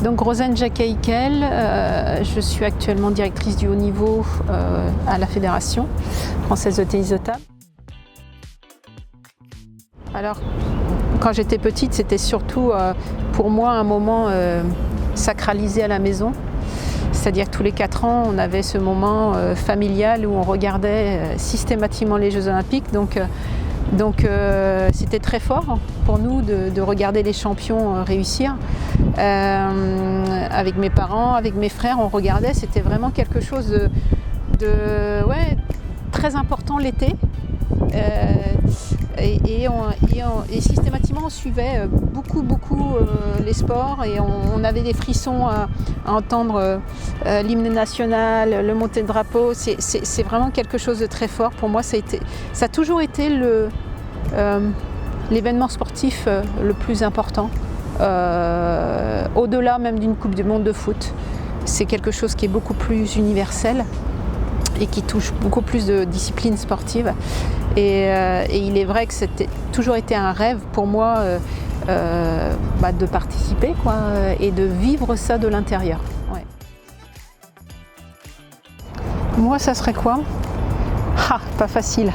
Donc Rosanne Jacquet-Ickel, je suis actuellement directrice du haut niveau à la Fédération française de tennis de table. Alors, quand j'étais petite, c'était surtout pour moi un moment sacralisé à la maison. C'est-à-dire que tous les 4 ans, on avait ce moment familial où on regardait systématiquement les Jeux Olympiques. Donc c'était très fort pour nous de regarder les champions réussir. Avec mes parents, avec mes frères, on regardait. C'était vraiment quelque chose de très important l'été. Et systématiquement on suivait beaucoup les sports et on avait des frissons à entendre l'hymne national, le monter de drapeau. C'est vraiment quelque chose de très fort. Pour moi, ça a toujours été l'événement sportif le plus important, au-delà même d'une Coupe du Monde de foot. C'est quelque chose qui est beaucoup plus universel et qui touche beaucoup plus de disciplines sportives. Et il est vrai que c'était toujours été un rêve pour moi de participer et de vivre ça de l'intérieur. Ouais. Moi, ça serait quoi ? Pas facile.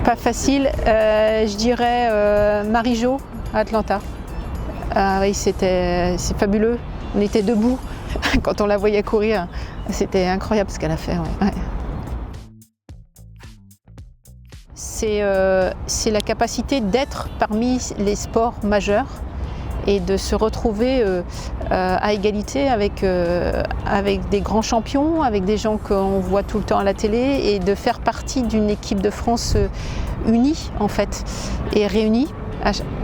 Pas facile. Je dirais Marie-Jo à Atlanta. Oui, c'est fabuleux. On était debout quand on la voyait courir. C'était incroyable ce qu'elle a fait. Ouais. C'est la capacité d'être parmi les sports majeurs et de se retrouver à égalité avec des grands champions, avec des gens qu'on voit tout le temps à la télé, et de faire partie d'une équipe de France unie en fait, et réunie.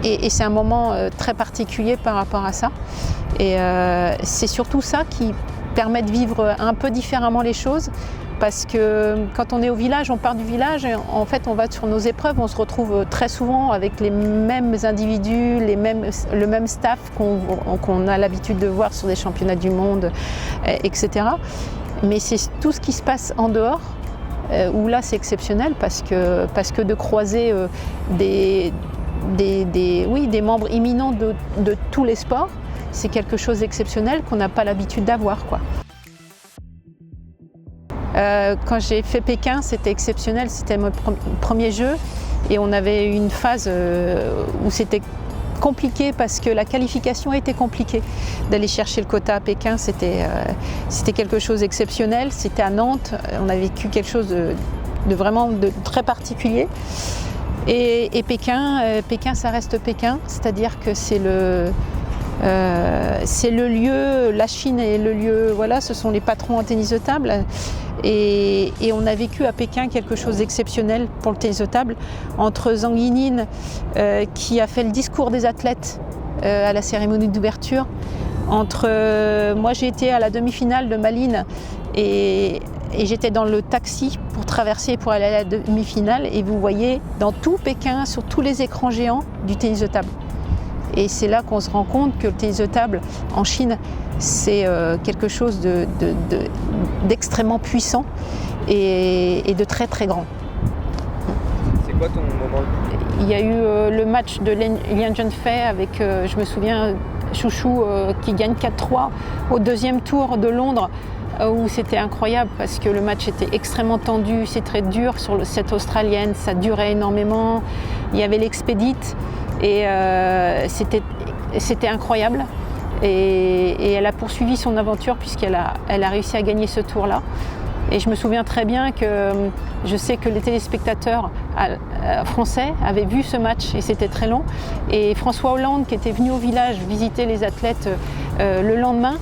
Et c'est un moment très particulier par rapport à ça. Et c'est surtout ça qui permet de vivre un peu différemment les choses. Parce que quand on est au village, on part du village et en fait on va sur nos épreuves, on se retrouve très souvent avec les mêmes individus, le même staff qu'on a l'habitude de voir sur des championnats du monde, etc. Mais c'est tout ce qui se passe en dehors, où là c'est exceptionnel parce que de croiser des membres imminents de tous les sports, c'est quelque chose d'exceptionnel qu'on n'a pas l'habitude d'avoir, quoi. Quand j'ai fait Pékin, c'était exceptionnel, c'était mon premier jeu et on avait une phase où c'était compliqué parce que la qualification était compliquée. D'aller chercher le quota à Pékin, c'était quelque chose d'exceptionnel. C'était à Nantes, on a vécu quelque chose de vraiment très particulier. Et Pékin, ça reste Pékin, c'est-à-dire que c'est le lieu, la Chine est le lieu, voilà, ce sont les patrons en tennis de table. Et on a vécu à Pékin quelque chose d'exceptionnel pour le tennis de table, entre Zhang Yinyin qui a fait le discours des athlètes à la cérémonie d'ouverture, moi j'ai été à la demi-finale de Malines et j'étais dans le taxi pour traverser pour aller à la demi-finale, et vous voyez dans tout Pékin, sur tous les écrans géants, du tennis de table. Et c'est là qu'on se rend compte que le tennis de table en Chine, c'est quelque chose d'extrêmement puissant et de très très grand. C'est quoi ton moment ? Il y a eu le match de Lian Junfei avec, je me souviens, Chouchou qui gagne 4-3 au deuxième tour de Londres, où c'était incroyable parce que le match était extrêmement tendu, c'est très dur sur cette australienne, ça durait énormément. Il y avait l'expédite. Et c'était incroyable, et elle a poursuivi son aventure puisqu'elle a réussi à gagner ce tour-là. Et je me souviens très bien que je sais que les téléspectateurs français avaient vu ce match et c'était très long. Et François Hollande, qui était venu au village visiter les athlètes le lendemain,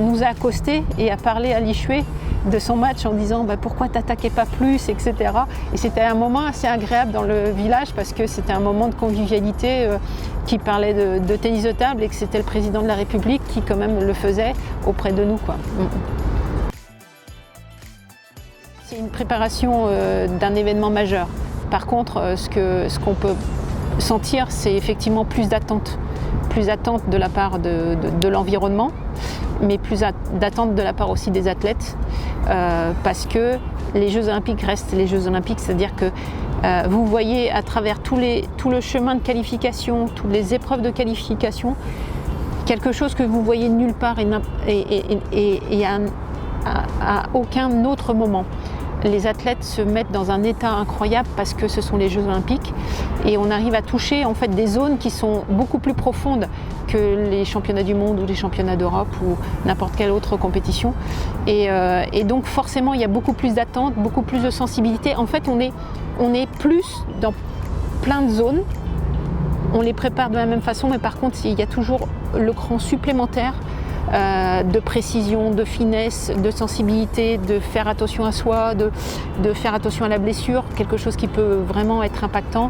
nous a accostés et a parlé à Li Shui de son match en disant pourquoi t'attaquais pas plus, etc. Et c'était un moment assez agréable dans le village parce que c'était un moment de convivialité qui parlait de tennis de table et que c'était le président de la République qui quand même le faisait auprès de nous, quoi. C'est une préparation d'un événement majeur. Par contre, ce qu'on peut sentir, c'est effectivement plus d'attente de la part de l'environnement, mais plus d'attente de la part aussi des athlètes, parce que les Jeux Olympiques restent les Jeux Olympiques, c'est-à-dire que Vous voyez à travers tout le chemin de qualification, toutes les épreuves de qualification, quelque chose que vous voyez nulle part et à aucun autre moment. Les athlètes se mettent dans un état incroyable parce que ce sont les Jeux Olympiques et on arrive à toucher en fait des zones qui sont beaucoup plus profondes que les championnats du monde ou les championnats d'Europe ou n'importe quelle autre compétition. Et donc forcément il y a beaucoup plus d'attente, beaucoup plus de sensibilité. En fait on est plus dans plein de zones. On les prépare de la même façon, mais par contre il y a toujours le cran supplémentaire de précision, de finesse, de sensibilité, de faire attention à soi, de faire attention à la blessure, quelque chose qui peut vraiment être impactant.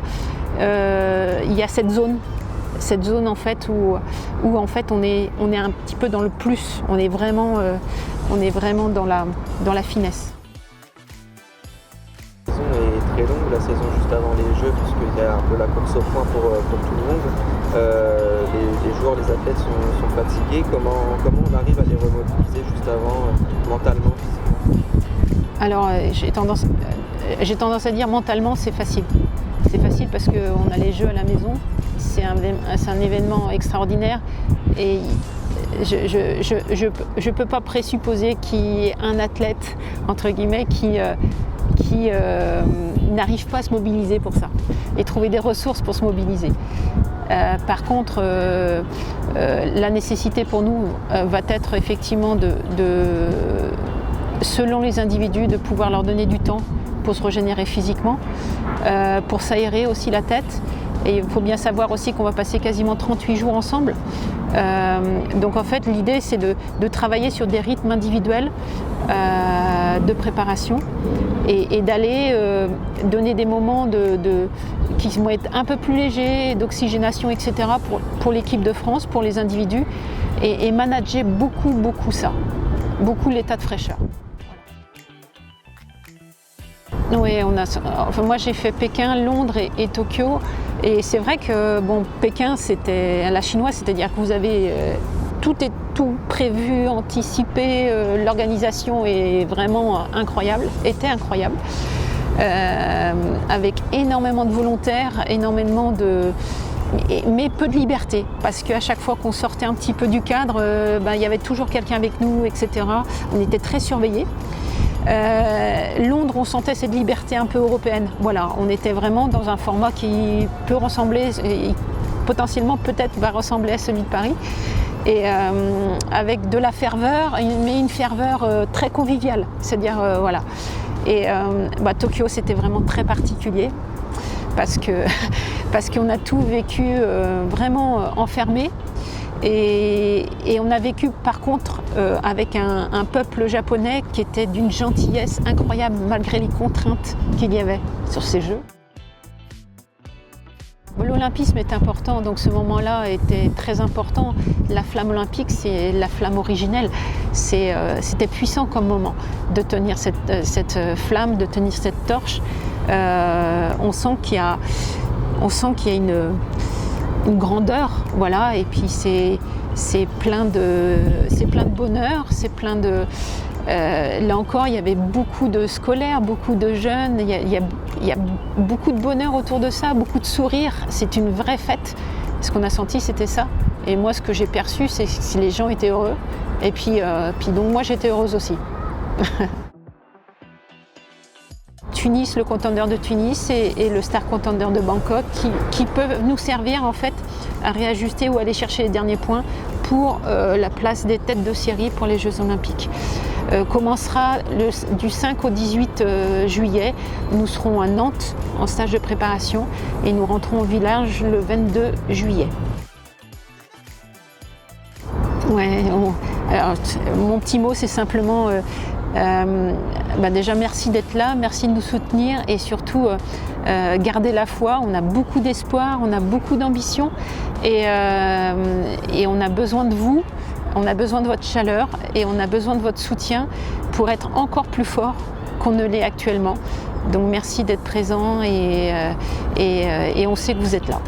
Il y a cette zone en fait où en fait on est un petit peu dans le plus, on est vraiment dans la finesse. La saison est très longue, la saison juste avant les Jeux, puisqu'il y a un peu la course au point pour tout le monde. Les joueurs, les athlètes sont fatigués. Comment on arrive à les remobiliser juste avant, mentalement, physiquement? Alors j'ai tendance à dire mentalement c'est facile. C'est facile parce qu'on a les Jeux à la maison, c'est un événement extraordinaire et je peux pas présupposer qu'il y ait un athlète entre guillemets qui n'arrive pas à se mobiliser pour ça et trouver des ressources pour se mobiliser. Par contre, la nécessité pour nous va être effectivement selon les individus, de pouvoir leur donner du temps pour se régénérer physiquement, pour s'aérer aussi la tête. Et il faut bien savoir aussi qu'on va passer quasiment 38 jours ensemble. Donc en fait, l'idée, c'est de travailler sur des rythmes individuels de préparation et d'aller donner des moments qui vont être un peu plus légers, d'oxygénation, etc. pour l'équipe de France, pour les individus, et manager beaucoup ça, beaucoup l'état de fraîcheur. Oui, moi j'ai fait Pékin, Londres et Tokyo, et c'est vrai que Pékin c'était la chinoise, c'est-à-dire que vous avez tout prévu, anticipé, l'organisation est vraiment était incroyable, avec énormément de volontaires, mais peu de liberté, parce qu'à chaque fois qu'on sortait un petit peu du cadre, il y avait toujours quelqu'un avec nous, etc. On était très surveillés. Londres, on sentait cette liberté un peu européenne. Voilà, on était vraiment dans un format qui peut ressembler, potentiellement peut-être va ressembler à celui de Paris, et avec de la ferveur, mais une ferveur très conviviale. C'est-à-dire, voilà. Et Tokyo, c'était vraiment très particulier parce qu'on a tout vécu vraiment enfermé. Et on a vécu par contre avec un peuple japonais qui était d'une gentillesse incroyable malgré les contraintes qu'il y avait sur ces Jeux. L'olympisme est important, donc ce moment-là était très important. La flamme olympique, c'est la flamme originelle. C'était puissant comme moment de tenir cette flamme, de tenir cette torche. On sent qu'il y a une grandeur, voilà, et puis c'est plein de bonheur, c'est plein de... là encore, il y avait beaucoup de scolaires, beaucoup de jeunes, il y a beaucoup de bonheur autour de ça, beaucoup de sourires, c'est une vraie fête. Ce qu'on a senti, c'était ça. Et moi, ce que j'ai perçu, c'est que les gens étaient heureux, et puis donc moi, j'étais heureuse aussi. Tunis, le contender de Tunis et le star contender de Bangkok qui peuvent nous servir en fait à réajuster ou aller chercher les derniers points pour la place des têtes de série pour les Jeux Olympiques. Commencera du 5 au 18 juillet. Nous serons à Nantes en stage de préparation et nous rentrons au village le 22 juillet. Ouais, alors, mon petit mot, c'est simplement déjà merci d'être là, merci de nous soutenir et surtout garder la foi. On a beaucoup d'espoir, on a beaucoup d'ambition et on a besoin de vous, on a besoin de votre chaleur et on a besoin de votre soutien pour être encore plus fort qu'on ne l'est actuellement. Donc merci d'être présent et on sait que vous êtes là.